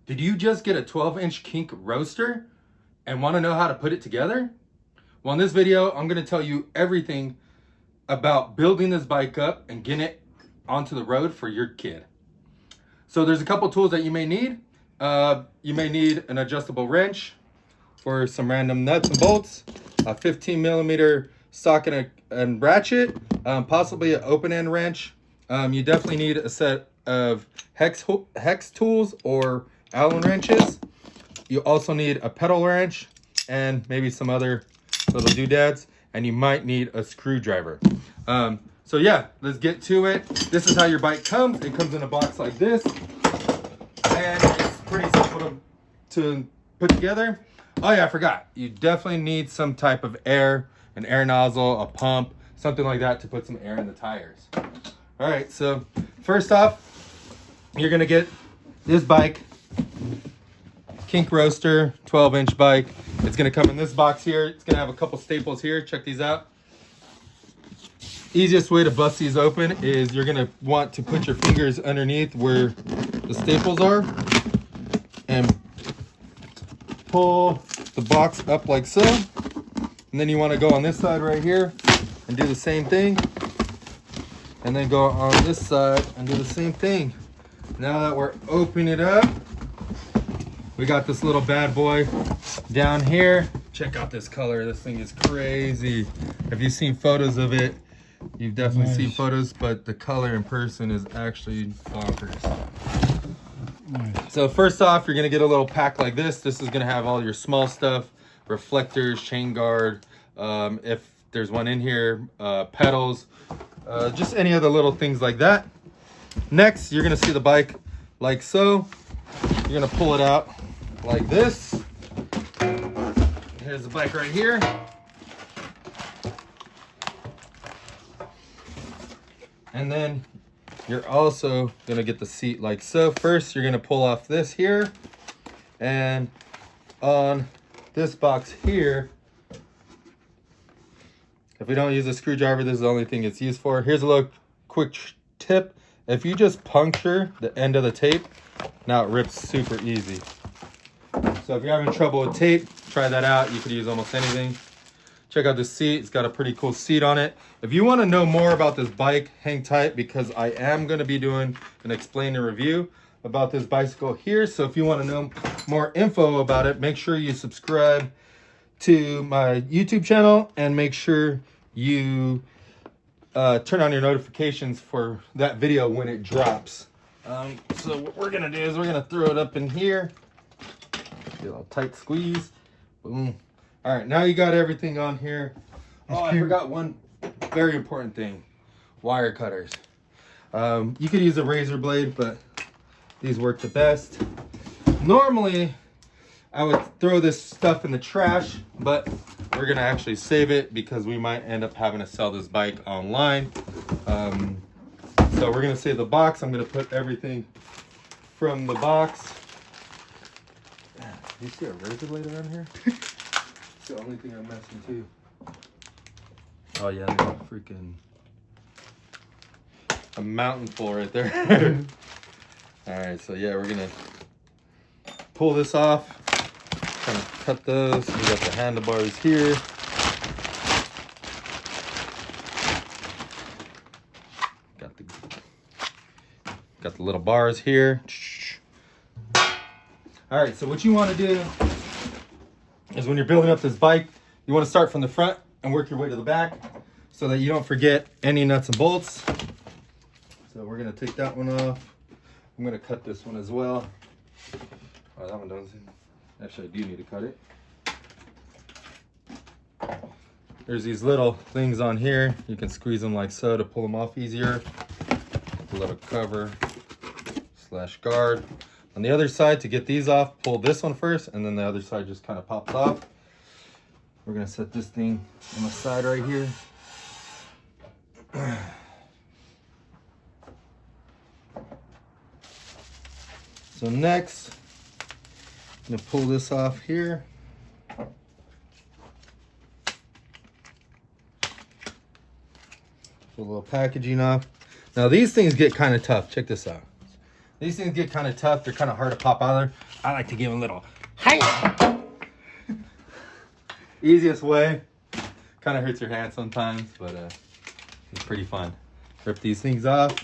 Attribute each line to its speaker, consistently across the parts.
Speaker 1: Did you just get a 12-inch Kink Roaster and want to know how to put it together? Well, in this video, I'm going to tell you everything about building this bike up and getting it onto the road for your kid. So there's a couple tools that you may need. You may need an adjustable wrench for some random nuts and bolts, a 15mm socket and ratchet, possibly an open end wrench. You definitely need a set of hex tools or Allen wrenches. You also need a pedal wrench and maybe some other little doodads, and you might need a screwdriver. So yeah, let's get to it. This is how your bike comes. It comes in a box like this, and it's pretty simple to put together. Oh yeah, I forgot. You definitely need some type of air, an air nozzle, a pump, something like that to put some air in the tires. All right, so first off, you're gonna get this bike, Kink Roaster, 12-inch bike. It's gonna come in this box here. It's gonna have a couple staples here. Check these out. Easiest way to bust these open is you're gonna want to put your fingers underneath where the staples are and pull the box up like so. And then you wanna go on this side right here and do the same thing. And then go on this side and do the same thing. Now that we're opening it up, we got this little bad boy down here. Check out this color. This thing is crazy. If you've seen photos of it, you've definitely seen photos, but the color in person is actually bonkers. So first off, you're gonna get a little pack like this. This is gonna have all your small stuff, reflectors, chain guard, if there's one in here, pedals, just any other little things like that. Next, you're gonna see the bike like so. You're gonna pull it out like this. Here's the bike right here. And then you're also gonna get the seat like so. First, you're gonna pull off this here, and on this box here, if we don't use a screwdriver, this is the only thing it's used for. Here's a little quick tip. If you just puncture the end of the tape, now it rips super easy. So if you're having trouble with tape, try that out. You could use almost anything. Check out the seat. It's got a pretty cool seat on it. If you want to know more about this bike, hang tight, because I am going to be doing an explain and review about this bicycle here. So if you want to know more info about it, make sure you subscribe to my YouTube channel and make sure you turn on your notifications for that video when it drops. So what we're gonna do is we're gonna throw it up in here. Do a little tight squeeze. Boom. All right, now you got everything on here. Oh, I forgot one very important thing. Wire cutters. You could use a razor blade, but these work the best. Normally, I would throw this stuff in the trash, but we're gonna actually save it because we might end up having to sell this bike online. So we're gonna save the box. I'm gonna put everything from the box. Do you see a razor blade around here? It's the only thing I'm messing too. Oh yeah, there's a freaking a mountain full right there. All right, so yeah, we're gonna pull this off. Kind of cut those. We got the handlebars here. Got the little bars here. All right, so what you want to do is when you're building up this bike, you want to start from the front and work your way to the back so that you don't forget any nuts and bolts. So we're gonna take that one off. I'm gonna cut this one as well. Oh, that one doesn't. Actually, I do need to cut it. There's these little things on here. You can squeeze them like so to pull them off easier. A little cover / guard. On the other side, to get these off, pull this one first, and then the other side just kind of pops off. We're gonna set this thing on the side right here. So next, I'm gonna pull this off here. Pull a little packaging off. Now these things get kind of tough. Check this out. These things get kind of tough. They're kind of hard to pop out of there. I like to give them a little hi. Easiest way. Kind of hurts your hand sometimes, but it's pretty fun. Rip these things off.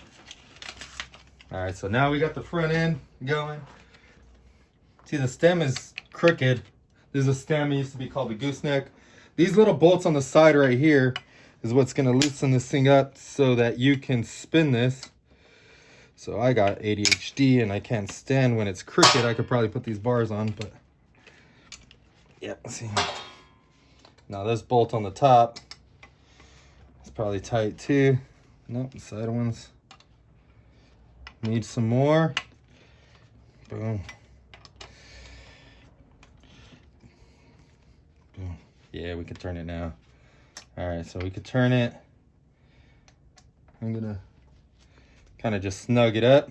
Speaker 1: All right, so now we got the front end going. See, the stem is crooked. This is a stem. It used to be called the gooseneck. These little bolts on the side right here is what's going to loosen this thing up so that you can spin this. So I got ADHD and I can't stand when it's crooked. I could probably put these bars on, but yeah, let's see. Now this bolt on the top is probably tight too. Nope, the side ones need some more. Boom. Boom. Yeah, we can turn it now. All right, so we could turn it. I'm gonna kind of just snug it up.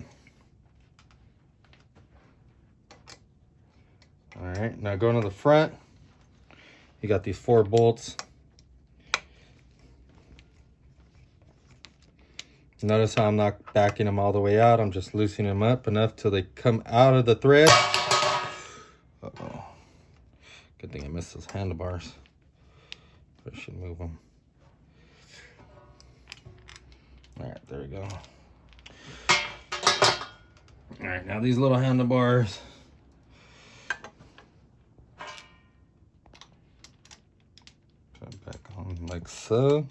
Speaker 1: All right, now going to the front, you got these 4 bolts. Notice how I'm not backing them all the way out. I'm just loosening them up enough till they come out of the thread. Uh-oh. Good thing I missed those handlebars. I should move them. All right, there we go. All right, now these little handlebars. Put it back on like so.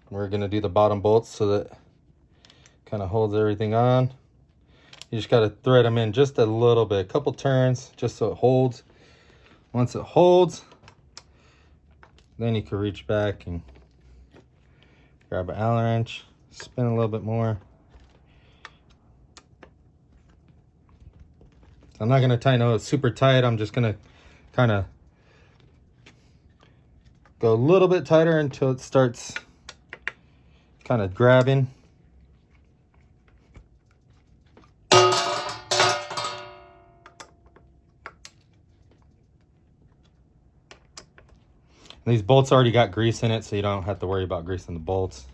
Speaker 1: We're gonna do the bottom bolts so that kind of holds everything on. You just gotta thread them in just a little bit, a couple turns, just so it holds. Once it holds, then you can reach back and grab an Allen wrench, spin a little bit more. I'm not gonna tighten it super tight. I'm just gonna kind of go a little bit tighter until it starts kind of grabbing. These bolts already got grease in it, so you don't have to worry about greasing the bolts.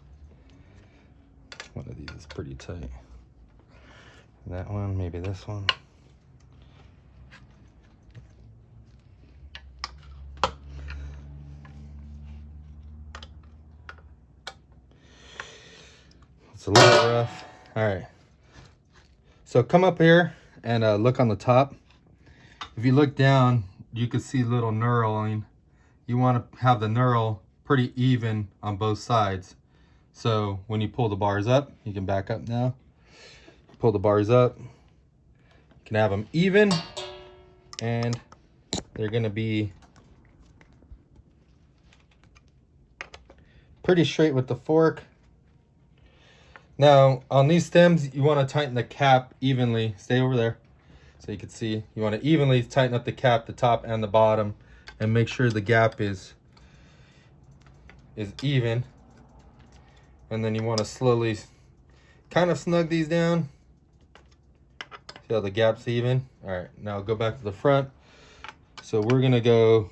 Speaker 1: One of these is pretty tight. That one, maybe this one. It's a little rough. All right. So come up here and look on the top. If you look down, you can see little knurling. You want to have the knurl pretty even on both sides. So when you pull the bars up, you can back up now. Pull the bars up. You can have them even, and they're going to be pretty straight with the fork. Now on these stems, you want to tighten the cap evenly. Stay over there so you can see. You want to evenly tighten up the cap, the top and the bottom, and make sure the gap is even. And then you want to slowly kind of snug these down. See how the gap's even? All right, now go back to the front. So we're gonna go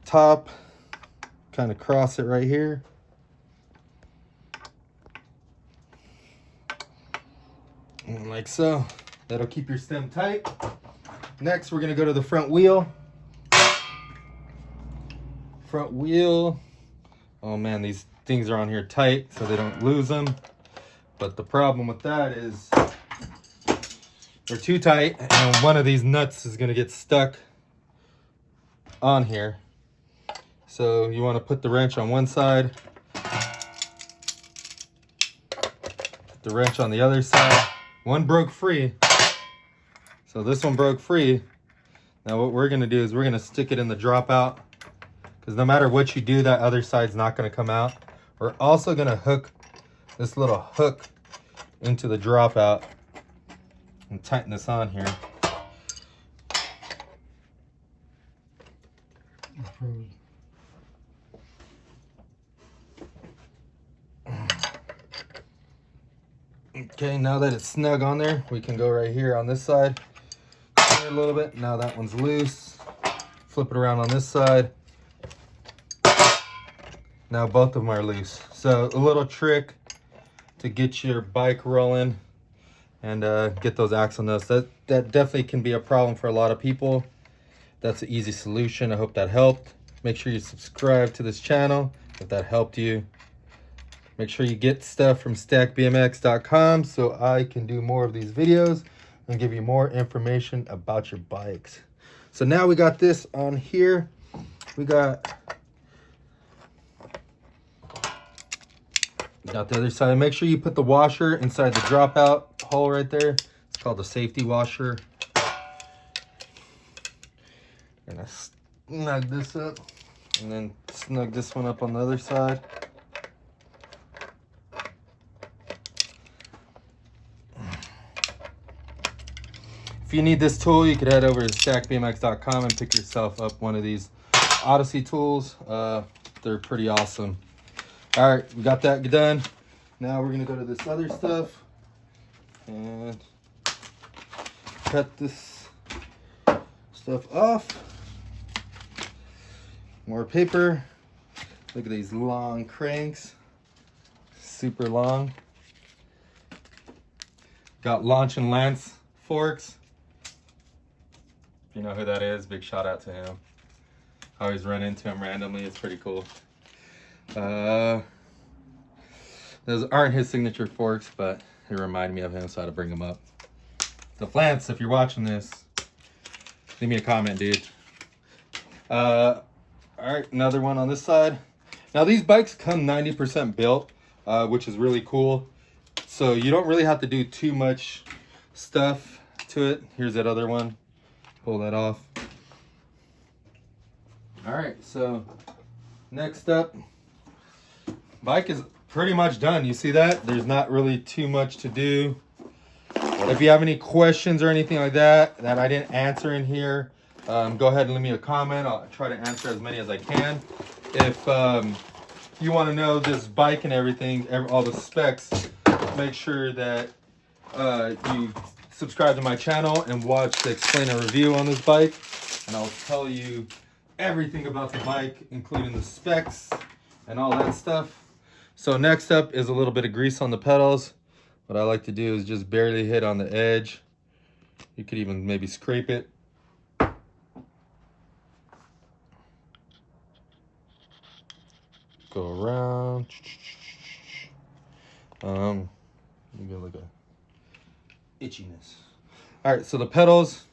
Speaker 1: top, kind of cross it right here. And like so. That'll keep your stem tight. Next, we're gonna go to the front wheel. Front wheel. Oh man, these things are on here tight so they don't lose them. But the problem with that is they're too tight and one of these nuts is gonna get stuck on here. So you wanna put the wrench on one side, put the wrench on the other side. One broke free. So this one broke free. Now what we're gonna do is we're gonna stick it in the dropout, because no matter what you do, that other side's not gonna come out. We're also gonna hook this little hook into the dropout and tighten this on here. Okay, now that it's snug on there, we can go right here on this side. A little bit. Now that one's loose. Flip it around on this side. Now both of them are loose. So a little trick to get your bike rolling and get those axle nuts. That definitely can be a problem for a lot of people. That's an easy solution. I hope that helped. Make sure you subscribe to this channel if that helped you. Make sure you get stuff from stackbmx.com so I can do more of these videos and give you more information about your bikes. So now we got this on here. We got the other side. Make sure you put the washer inside the dropout hole right there. It's called the safety washer. And I snug this up and then snug this one up on the other side. If you need this tool, you could head over to stackbmx.com and pick yourself up one of these Odyssey tools. They're pretty awesome. All right, we got that done. Now we're gonna go to this other stuff and cut this stuff off. More paper. Look at these long cranks, super long. Got Launch and Lance forks. If you know who that is, big shout out to him. I always run into him randomly. It's pretty cool. Those aren't his signature forks, but it reminded me of him, so I had to bring them up. So Lance, if you're watching this, leave me a comment, dude. All right, another one on this side. Now these bikes come 90% built, which is really cool. So you don't really have to do too much stuff to it. Here's that other one. Pull that off. All right, so next up, bike is pretty much done. You see that? There's not really too much to do. If you have any questions or anything like that I didn't answer in here, go ahead and leave me a comment. I'll try to answer as many as I can. If you want to know this bike and everything, all the specs, make sure that you subscribe to my channel and watch the explain and review on this bike, and I'll tell you everything about the bike, including the specs and all that stuff. So next up is a little bit of grease on the pedals. What I like to do is just barely hit on the edge. You could even maybe scrape it. Go around. You get like a itchiness. All right, so the pedals,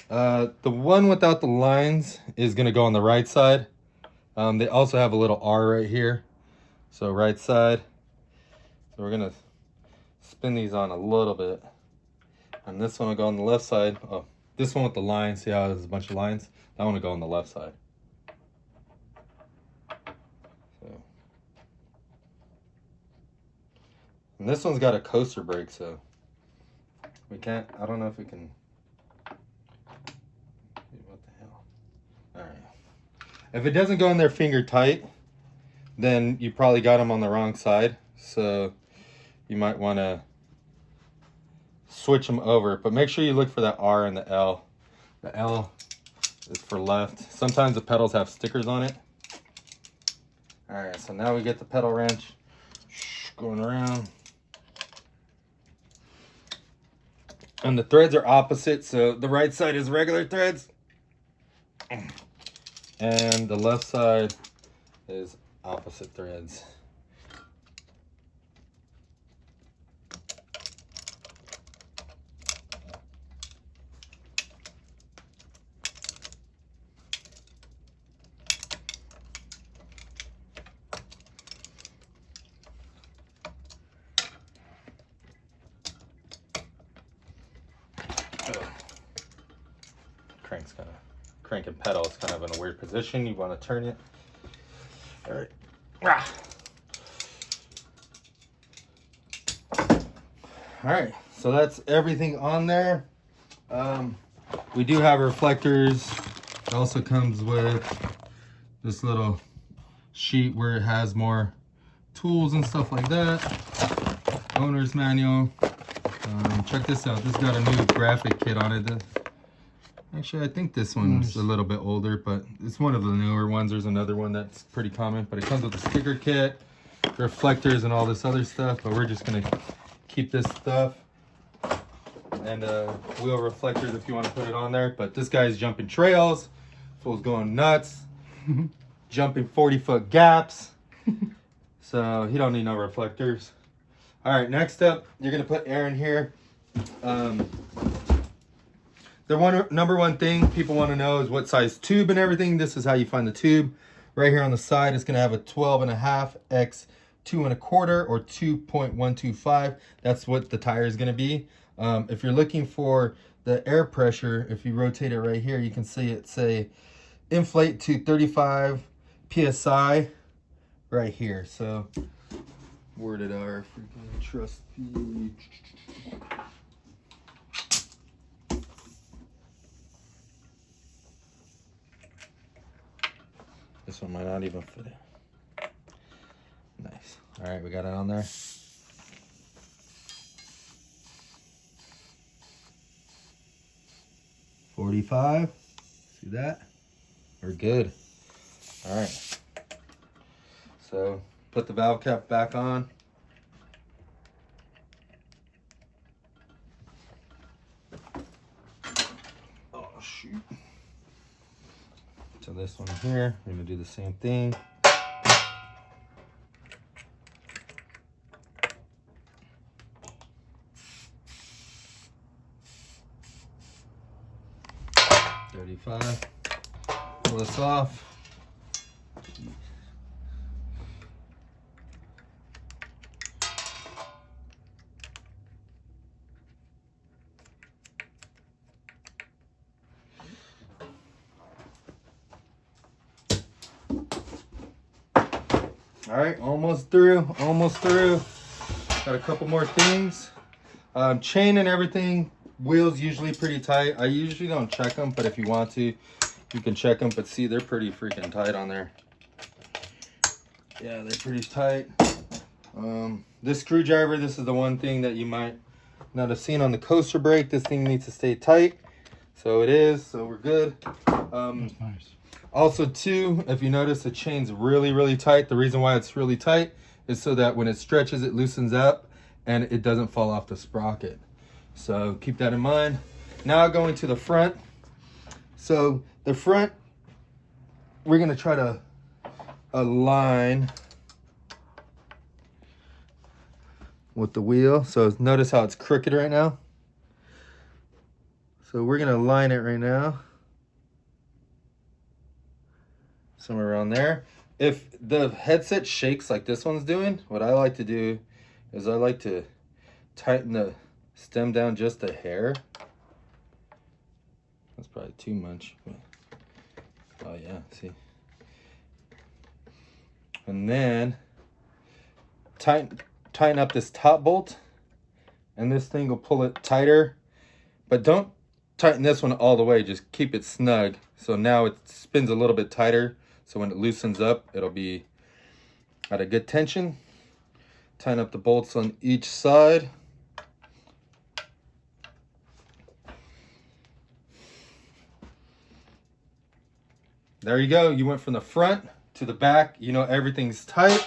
Speaker 1: the one without the lines is gonna go on the right side. They also have a little R right here. So right side. So we're gonna spin these on a little bit. And this one will go on the left side. Oh, this one with the lines, see how there's a bunch of lines? That one will go on the left side. So. And this one's got a coaster brake, so we can't, I don't know if we can, what the hell? All right. If it doesn't go in there finger tight, then you probably got them on the wrong side. So you might want to switch them over, but make sure you look for that R and the L. The L is for left. Sometimes the pedals have stickers on it. All right, so now we get the pedal wrench going around. And the threads are opposite, so the right side is regular threads. And the left side is opposite threads. Crank's kind of, crank and pedal is kind of in a weird position. You want to turn it. All right. All right, so that's everything on there. We do have reflectors. It also comes with this little sheet where it has more tools and stuff like that. Owner's manual. Check this out. This got a new graphic kit on it. Actually, I think this one's a little bit older, but it's one of the newer ones. There's another one that's pretty common, but it comes with a sticker kit. reflectors and all this other stuff, but we're just gonna keep this stuff. And wheel reflectors if you want to put it on there. But this guy's jumping trails. Fool's going nuts. Jumping 40-foot gaps. So he don't need no reflectors. All right, next up, you're gonna put air in here. The number one thing people want to know is what size tube and everything. This is how you find the tube. Right here on the side, it's gonna have a 12.5 x 2.25 or 2.125. That's what the tire is gonna be. If you're looking for the air pressure, if you rotate it right here, you can see it say inflate to 35 psi right here. So where did our freaking trusty this one might not even fit it. Nice. All right, we got it on there. $45. See that? We're good. All right. So put the valve cap back on. Oh shoot. So this one here, we're gonna do the same thing. Pull this off. All right, almost through. Got a couple more things. Chain and everything. Wheels usually pretty tight. I usually don't check them, but if you want to, you can check them. But see, they're pretty freaking tight on there. Yeah, they're pretty tight. This screwdriver, this is the one thing that you might not have seen on the coaster brake. This thing needs to stay tight. So it is, so we're good.
Speaker 2: That's nice.
Speaker 1: Also too, if you notice the chain's really, really tight. The reason why it's really tight is so that when it stretches, it loosens up and it doesn't fall off the sprocket. So keep that in mind. Now going to the front. So the front, we're gonna try to align with the wheel. So notice how it's crooked right now. So we're gonna align it right now. Somewhere around there. If the headset shakes like this one's doing, what I like to do is I like to tighten the stem down just a hair. That's probably too much. Oh yeah, see. And then tighten up this top bolt, and this thing will pull it tighter. But don't tighten this one all the way, just keep it snug. So now it spins a little bit tighter. So when it loosens up, it'll be at a good tension. Tighten up the bolts on each side. There you go. You went from the front to the back. You know everything's tight.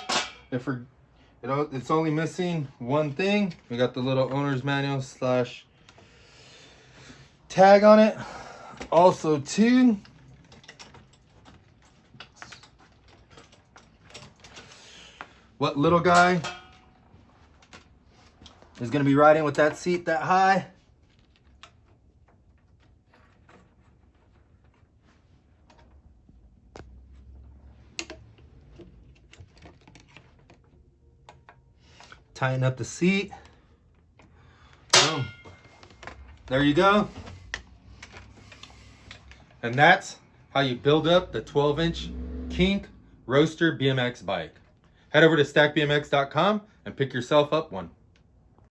Speaker 1: It's only missing one thing. We got the little owner's manual / tag on it. Also too, what little guy is going to be riding with that seat that high? Tighten up the seat. Boom. There you go. And that's how you build up the 12-inch Kink Roaster BMX bike. Head over to stackbmx.com and pick yourself up one.